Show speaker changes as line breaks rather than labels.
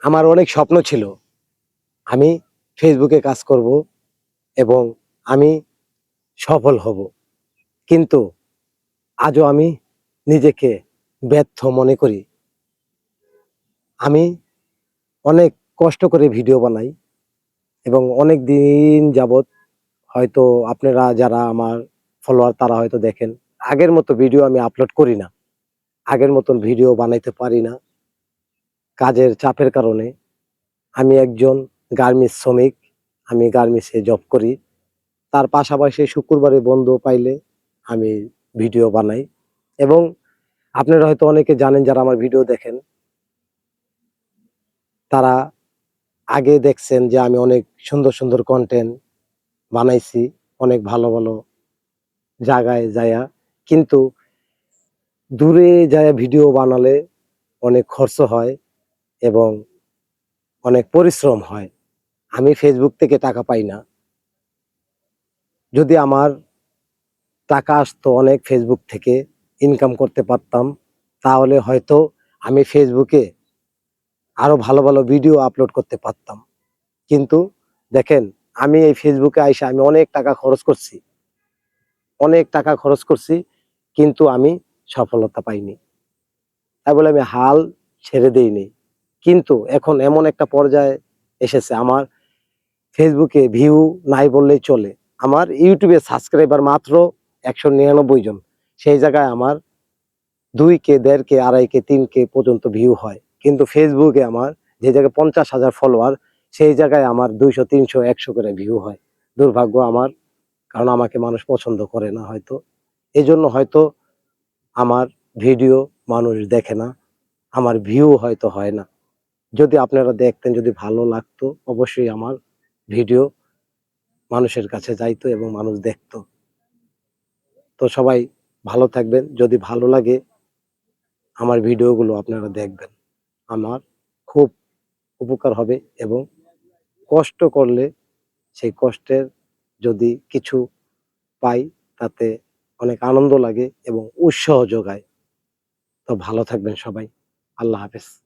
আমার অনেক স্বপ্ন ছিল আমি ফেসবুকে কাজ করব এবং আমি সফল হব। কিন্তু আজও আমি নিজেকে ব্যর্থ মনে করি। আমি অনেক কষ্ট করে ভিডিও বানাই এবং অনেক দিন যাবৎ হয়তো আপনারা যারা আমার ফলোয়ার তারা হয়তো দেখেন। আগের মতো ভিডিও আমি আপলোড করি না। আগের মতন ভিডিও বানাইতে পারি না। কাজের চাপের কারণে। আমি একজন গার্মেন্টস শ্রমিক। আমি গার্মেন্টসে জব করি। তার পাশাপাশি শুক্রবারে বন্ধ পাইলে আমি ভিডিও বানাই এবং আপনারা হয়তো অনেকে জানেন যারা আমার ভিডিও দেখেন, তারা আগে দেখছেন যে আমি অনেক সুন্দর, সুন্দর কনটেন্ট বানাইছি, অনেক ভালো, ভালো জায়গায় যাইয়া। কিন্তু দূরে যাইয়া ভিডিও বানালে অনেক খরচ হয় এবং অনেক পরিশ্রম হয়। আমি ফেসবুক থেকে টাকা পাই না। যদি আমার টাকা আসতো অনেক ফেসবুক থেকে ইনকাম করতে পারতাম, তাহলে হয়তো আমি ফেসবুকে আরো ভালো, ভালো ভিডিও আপলোড করতে পারতাম। কিন্তু দেখেন আমি এই ফেসবুকে আইসা আমি অনেক টাকা খরচ করছি। অনেক টাকা খরচ করছি কিন্তু আমি সফলতা পাইনি। তাই বলে আমি হাল ছেড়ে দেইনি। কিন্তু এখন এমন একটা পর্যায়ে এসেছে আমার ফেসবুকে ভিউ নাই বললেই চলে। আমার ইউটিউবে সাবস্ক্রাইবার মাত্র ১৯৯ জন। সেই জায়গায় আমার ২K, ১.৫K, ২.৫K, ৩K পর্যন্ত ভিউ হয়। কিন্তু ফেসবুকে আমার যে জায়গায় ৫০,০০০ ফলোয়ার সেই জায়গায় আমার ২০০, ৩০০, ১০০ করে ভিউ হয়। দুর্ভাগ্য আমার, কারণ আমাকে মানুষ পছন্দ করে না হয়তো। এজন্য হয়তো আমার ভিডিও মানুষ দেখে না, আমার ভিউ হয়তো হয় না। যদি আপনারা দেখতেন, যদি ভালো লাগতো অবশ্যই আমার ভিডিও মানুষের কাছে যাইতো এবং মানুষ দেখতো। তো সবাই ভালো থাকবেন। যদি ভালো লাগে আমার ভিডিওগুলো আপনারা দেখবেন। আমার খুব উপকার হবে এবং কষ্ট করলে সেই কষ্টের যদি কিছু পাই তাতে অনেক আনন্দ লাগে এবং উৎসাহ যোগায়। তো ভালো থাকবেন সবাই। আল্লাহ হাফেজ।